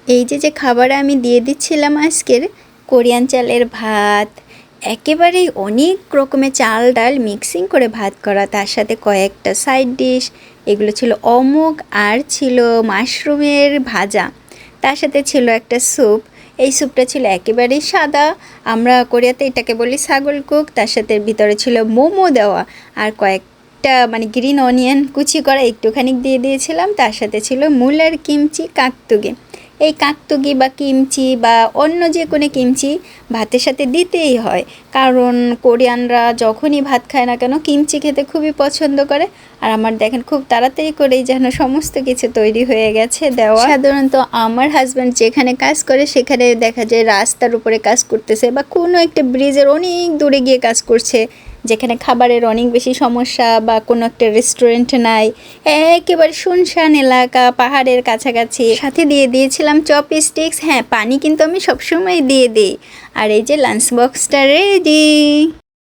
এই যে খাবার আমি দিয়ে দিচ্ছিলাম আজকের কোরিয়ান চালের ভাত, একেবারেই অনেক রকমের চাল ডাল মিক্সিং করে ভাত করা, তার সাথে কয়েকটা সাইড ডিশ। এগুলো ছিল অমুক, আর ছিল মাশরুমের ভাজা, তার সাথে ছিল একটা স্যুপ। এই স্যুপটা ছিল একেবারেই সাদা, আমরা কোরিয়াতে এটাকে বলি ছাগল কুক। তার সাথে ভিতরে ছিল মোমো দেওয়া, আর কয়েকটা মানে গ্রিন অনিয়ন কুচি করা একটুখানি দিয়ে দিয়েছিলাম। তার সাথে ছিল মূলার কিমচি কাকতুগি। এই কাকতুগি বা কিমচি বা অন্য যে কোনো কিমচি ভাতের সাথে দিতেই হয়, কারণ কোরিয়ানরা যখনই ভাত খায় না কেন কিমচি খেতে খুবই পছন্দ করে। আর আমার দেখেন খুব তাড়াতাড়ি করেই যেন সমস্ত কিছু তৈরি হয়ে গেছে দেওয়া। সাধারণত আমার হাজব্যান্ড যেখানে কাজ করে সেখানে দেখা যায় রাস্তার উপরে কাজ করতেছে বা কোনো একটা ব্রিজের অনেক দূরে গিয়ে কাজ করছে, যেখানে খাবারের অনেক বেশি সমস্যা বা কোনো একটা রেস্টুরেন্ট নাই, একেবারে শুনশান এলাকা, পাহাড়ের কাছাকাছি। সাথে দিয়ে দিয়েছিলাম চপস্টিক্স। হ্যাঁ, পানি কিন্তু আমি সবসময় দিয়ে দিই। আর এই যে লাঞ্চ বক্সটা রেডি।